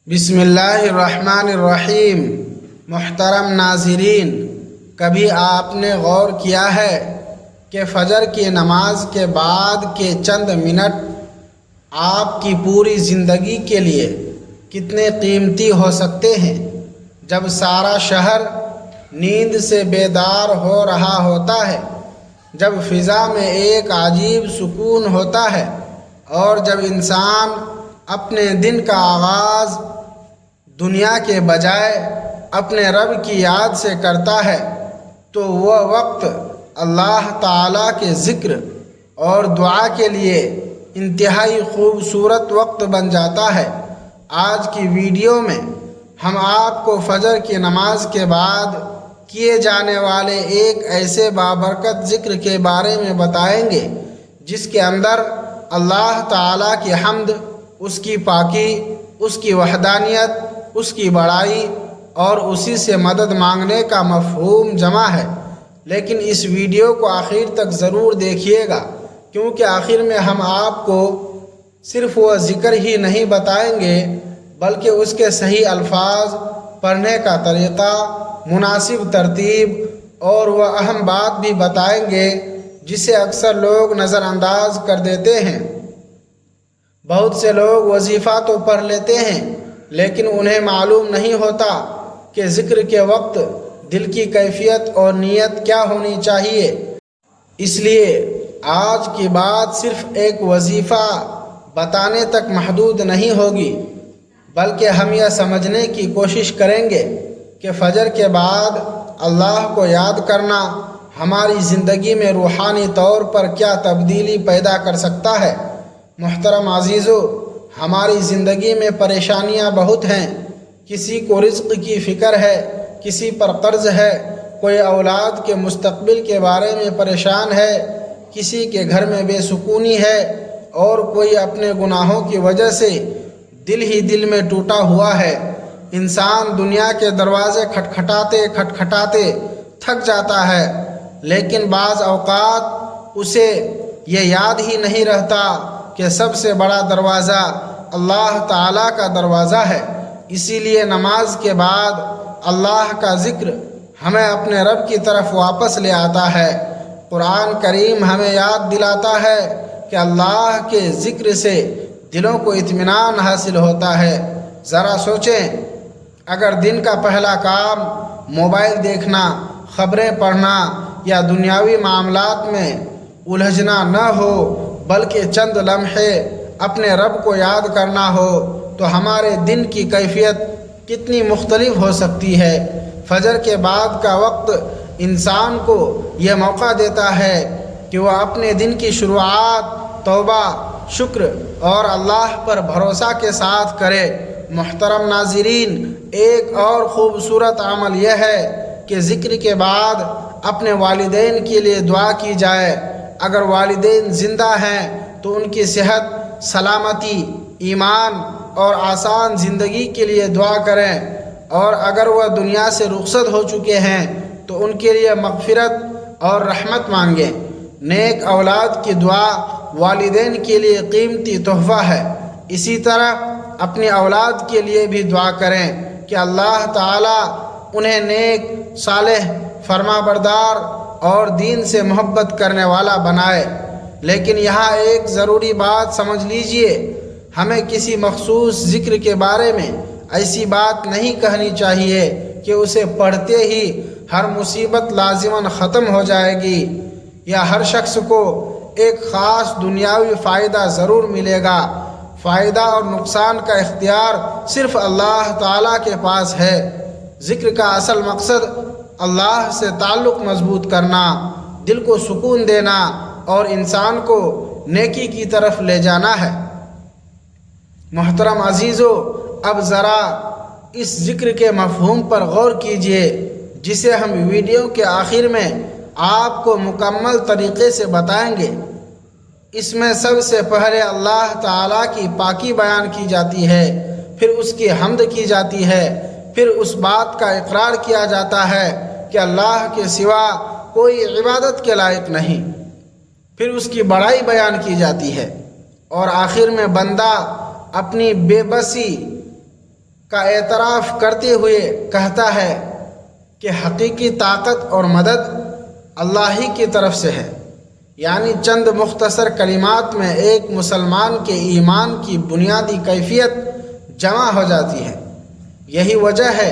بسم اللہ الرحمن الرحیم۔ محترم ناظرین، کبھی آپ نے غور کیا ہے کہ فجر کی نماز کے بعد کے چند منٹ آپ کی پوری زندگی کے لیے کتنے قیمتی ہو سکتے ہیں؟ جب سارا شہر نیند سے بیدار ہو رہا ہوتا ہے، جب فضا میں ایک عجیب سکون ہوتا ہے اور جب انسان اپنے دن کا آغاز دنیا کے بجائے اپنے رب کی یاد سے کرتا ہے، تو وہ وقت اللہ تعالیٰ کے ذکر اور دعا کے لیے انتہائی خوبصورت وقت بن جاتا ہے۔ آج کی ویڈیو میں ہم آپ کو فجر کی نماز کے بعد کیے جانے والے ایک ایسے بابرکت ذکر کے بارے میں بتائیں گے جس کے اندر اللہ تعالیٰ کی حمد، اس کی پاکی، اس کی وحدانیت، اس کی بڑائی اور اسی سے مدد مانگنے کا مفہوم جمع ہے۔ لیکن اس ویڈیو کو آخر تک ضرور دیکھیے گا، کیونکہ آخر میں ہم آپ کو صرف وہ ذکر ہی نہیں بتائیں گے بلکہ اس کے صحیح الفاظ، پڑھنے کا طریقہ، مناسب ترتیب اور وہ اہم بات بھی بتائیں گے جسے اکثر لوگ نظر انداز کر دیتے ہیں۔ بہت سے لوگ وظیفہ تو پڑھ لیتے ہیں لیکن انہیں معلوم نہیں ہوتا کہ ذکر کے وقت دل کی کیفیت اور نیت کیا ہونی چاہیے۔ اس لیے آج کی بات صرف ایک وظیفہ بتانے تک محدود نہیں ہوگی، بلکہ ہم یہ سمجھنے کی کوشش کریں گے کہ فجر کے بعد اللہ کو یاد کرنا ہماری زندگی میں روحانی طور پر کیا تبدیلی پیدا کر سکتا ہے۔ محترم عزیزو، ہماری زندگی میں پریشانیاں بہت ہیں۔ کسی کو رزق کی فکر ہے، کسی پر قرض ہے، کوئی اولاد کے مستقبل کے بارے میں پریشان ہے، کسی کے گھر میں بے سکونی ہے اور کوئی اپنے گناہوں کی وجہ سے دل ہی دل میں ٹوٹا ہوا ہے۔ انسان دنیا کے دروازے کھٹکھٹاتے تھک جاتا ہے، لیکن بعض اوقات اسے یہ یاد ہی نہیں رہتا کہ سب سے بڑا دروازہ اللہ تعالیٰ کا دروازہ ہے۔ اسی لیے نماز کے بعد اللہ کا ذکر ہمیں اپنے رب کی طرف واپس لے آتا ہے۔ قرآن کریم ہمیں یاد دلاتا ہے کہ اللہ کے ذکر سے دلوں کو اطمینان حاصل ہوتا ہے۔ ذرا سوچیں، اگر دن کا پہلا کام موبائل دیکھنا، خبریں پڑھنا یا دنیاوی معاملات میں الجھنا نہ ہو بلکہ چند لمحے اپنے رب کو یاد کرنا ہو تو ہمارے دن کی کیفیت کتنی مختلف ہو سکتی ہے۔ فجر کے بعد کا وقت انسان کو یہ موقع دیتا ہے کہ وہ اپنے دن کی شروعات توبہ، شکر اور اللہ پر بھروسہ کے ساتھ کرے۔ محترم ناظرین، ایک اور خوبصورت عمل یہ ہے کہ ذکر کے بعد اپنے والدین کے لیے دعا کی جائے۔ اگر والدین زندہ ہیں تو ان کی صحت، سلامتی، ایمان اور آسان زندگی کے لیے دعا کریں، اور اگر وہ دنیا سے رخصت ہو چکے ہیں تو ان کے لیے مغفرت اور رحمت مانگیں۔ نیک اولاد کی دعا والدین کے لیے قیمتی تحفہ ہے۔ اسی طرح اپنی اولاد کے لیے بھی دعا کریں کہ اللہ تعالیٰ انہیں نیک، صالح، فرما بردار اور دین سے محبت کرنے والا بنائے۔ لیکن یہاں ایک ضروری بات سمجھ لیجئے، ہمیں کسی مخصوص ذکر کے بارے میں ایسی بات نہیں کہنی چاہیے کہ اسے پڑھتے ہی ہر مصیبت لازماً ختم ہو جائے گی، یا ہر شخص کو ایک خاص دنیاوی فائدہ ضرور ملے گا۔ فائدہ اور نقصان کا اختیار صرف اللہ تعالیٰ کے پاس ہے۔ ذکر کا اصل مقصد اللہ سے تعلق مضبوط کرنا، دل کو سکون دینا اور انسان کو نیکی کی طرف لے جانا ہے۔ محترم عزیزو، اب ذرا اس ذکر کے مفہوم پر غور کیجئے جسے ہم ویڈیو کے آخر میں آپ کو مکمل طریقے سے بتائیں گے۔ اس میں سب سے پہلے اللہ تعالیٰ کی پاکی بیان کی جاتی ہے، پھر اس کی حمد کی جاتی ہے، پھر اس بات کا اقرار کیا جاتا ہے کہ اللہ کے سوا کوئی عبادت کے لائق نہیں، پھر اس کی بڑائی بیان کی جاتی ہے، اور آخر میں بندہ اپنی بے بسی کا اعتراف کرتے ہوئے کہتا ہے کہ حقیقی طاقت اور مدد اللہ ہی کی طرف سے ہے، یعنی چند مختصر کلمات میں ایک مسلمان کے ایمان کی بنیادی کیفیت جمع ہو جاتی ہے۔ یہی وجہ ہے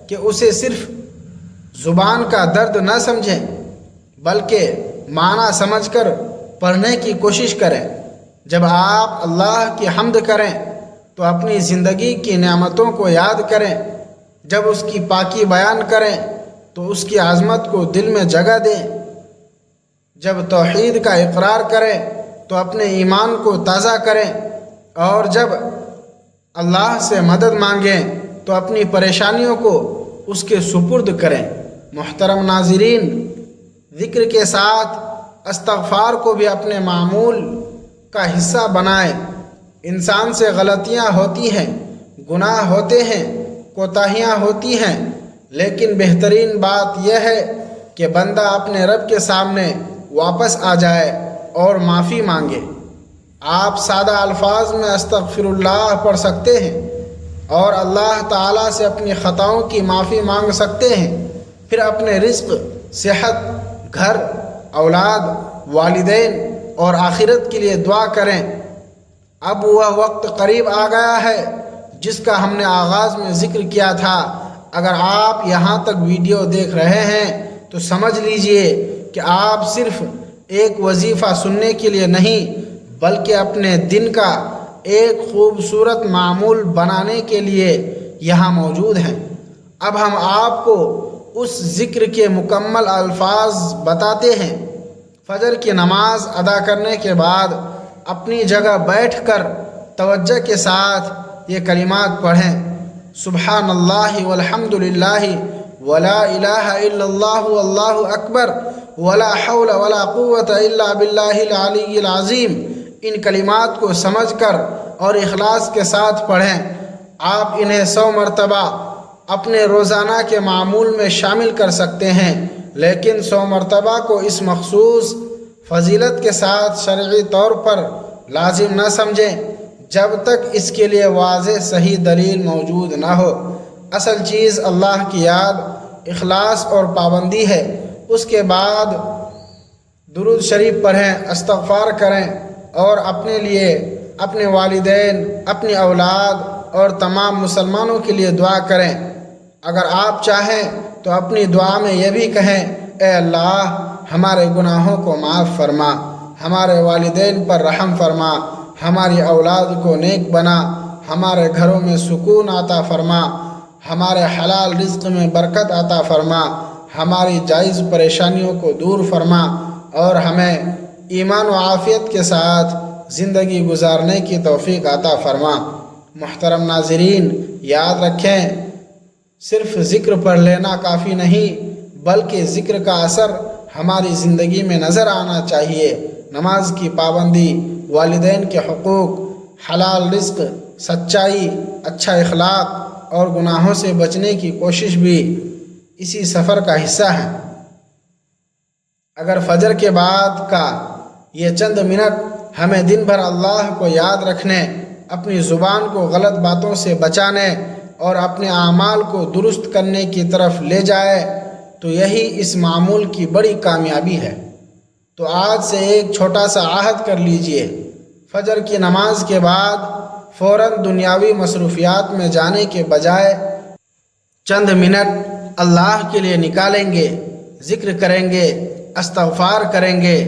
کہ اسے صرف زبان کا درد نہ سمجھیں بلکہ معنی سمجھ کر پڑھنے کی کوشش کریں۔ جب آپ اللہ کی حمد کریں تو اپنی زندگی کی نعمتوں کو یاد کریں، جب اس کی پاکی بیان کریں تو اس کی عظمت کو دل میں جگہ دیں، جب توحید کا اقرار کریں تو اپنے ایمان کو تازہ کریں، اور جب اللہ سے مدد مانگیں تو اپنی پریشانیوں کو اس کے سپرد کریں۔ محترم ناظرین، ذکر کے ساتھ استغفار کو بھی اپنے معمول کا حصہ بنائیں۔ انسان سے غلطیاں ہوتی ہیں، گناہ ہوتے ہیں، کوتاہیاں ہوتی ہیں، لیکن بہترین بات یہ ہے کہ بندہ اپنے رب کے سامنے واپس آ جائے اور معافی مانگے۔ آپ سادہ الفاظ میں استغفر اللہ پڑھ سکتے ہیں اور اللہ تعالیٰ سے اپنی خطاؤں کی معافی مانگ سکتے ہیں، پھر اپنے رزق، صحت، گھر، اولاد، والدین اور آخرت کے لیے دعا کریں۔ اب وہ وقت قریب آ گیا ہے جس کا ہم نے آغاز میں ذکر کیا تھا۔ اگر آپ یہاں تک ویڈیو دیکھ رہے ہیں تو سمجھ لیجئے کہ آپ صرف ایک وظیفہ سننے کے لیے نہیں بلکہ اپنے دن کا ایک خوبصورت معمول بنانے کے لیے یہاں موجود ہیں۔ اب ہم آپ کو اس ذکر کے مکمل الفاظ بتاتے ہیں۔ فجر کی نماز ادا کرنے کے بعد اپنی جگہ بیٹھ کر توجہ کے ساتھ یہ کلمات پڑھیں: سبحان اللہ والحمد للہ ولا الہ الا اللہ واللہ اکبر ولا حول ولا قوت الا باللہ العلی العظیم۔ ان کلمات کو سمجھ کر اور اخلاص کے ساتھ پڑھیں۔ آپ انہیں 100 مرتبہ اپنے روزانہ کے معمول میں شامل کر سکتے ہیں، لیکن 100 مرتبہ کو اس مخصوص فضیلت کے ساتھ شرعی طور پر لازم نہ سمجھیں جب تک اس کے لیے واضح صحیح دلیل موجود نہ ہو۔ اصل چیز اللہ کی یاد، اخلاص اور پابندی ہے۔ اس کے بعد درود شریف پڑھیں، استغفار کریں اور اپنے لیے، اپنے والدین، اپنی اولاد اور تمام مسلمانوں کے لیے دعا کریں۔ اگر آپ چاہیں تو اپنی دعا میں یہ بھی کہیں: اے اللہ، ہمارے گناہوں کو معاف فرما، ہمارے والدین پر رحم فرما، ہماری اولاد کو نیک بنا، ہمارے گھروں میں سکون عطا فرما، ہمارے حلال رزق میں برکت عطا فرما، ہماری جائز پریشانیوں کو دور فرما اور ہمیں ایمان و عافیت کے ساتھ زندگی گزارنے کی توفیق عطا فرما۔ محترم ناظرین، یاد رکھیں، صرف ذکر پڑھ لینا کافی نہیں بلکہ ذکر کا اثر ہماری زندگی میں نظر آنا چاہیے۔ نماز کی پابندی، والدین کے حقوق، حلال رزق، سچائی، اچھا اخلاق اور گناہوں سے بچنے کی کوشش بھی اسی سفر کا حصہ ہے۔ اگر فجر کے بعد کا یہ چند منٹ ہمیں دن بھر اللہ کو یاد رکھنے، اپنی زبان کو غلط باتوں سے بچانے اور اپنے اعمال کو درست کرنے کی طرف لے جائے تو یہی اس معمول کی بڑی کامیابی ہے۔ تو آج سے ایک چھوٹا سا عہد کر لیجئے، فجر کی نماز کے بعد فوراً دنیاوی مصروفیات میں جانے کے بجائے چند منٹ اللہ کے لیے نکالیں گے، ذکر کریں گے، استغفار کریں گے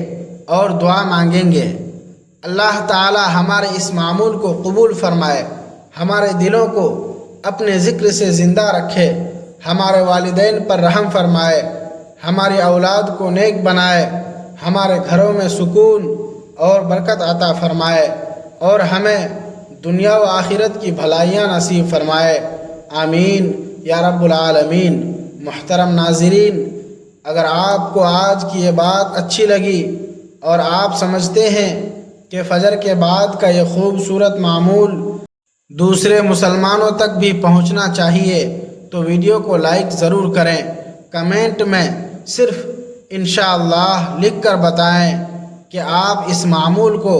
اور دعا مانگیں گے۔ اللہ تعالی ہمارے اس معمول کو قبول فرمائے، ہمارے دلوں کو اپنے ذکر سے زندہ رکھے، ہمارے والدین پر رحم فرمائے، ہماری اولاد کو نیک بنائے، ہمارے گھروں میں سکون اور برکت عطا فرمائے اور ہمیں دنیا و آخرت کی بھلائیاں نصیب فرمائے۔ آمین یا رب العالمین۔ محترم ناظرین، اگر آپ کو آج کی یہ بات اچھی لگی اور آپ سمجھتے ہیں کہ فجر کے بعد کا یہ خوبصورت معمول دوسرے مسلمانوں تک بھی پہنچنا چاہیے تو ویڈیو کو لائک ضرور کریں۔ کمنٹ میں صرف انشاءاللہ لکھ کر بتائیں کہ آپ اس معمول کو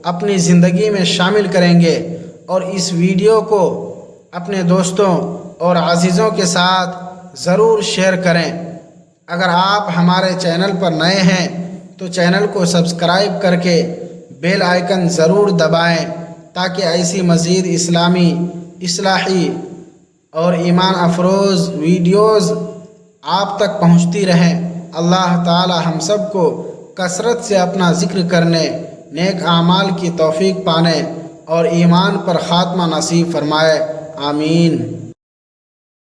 اپنی زندگی میں شامل کریں گے اور اس ویڈیو کو اپنے دوستوں اور عزیزوں کے ساتھ ضرور شیئر کریں۔ اگر آپ ہمارے چینل پر نئے ہیں تو چینل کو سبسکرائب کر کے بیل آئیکن ضرور دبائیں تاکہ ایسی مزید اسلامی، اصلاحی اور ایمان افروز ویڈیوز آپ تک پہنچتی رہیں۔ اللہ تعالی ہم سب کو کثرت سے اپنا ذکر کرنے، نیک اعمال کی توفیق پانے اور ایمان پر خاتمہ نصیب فرمائے، آمین۔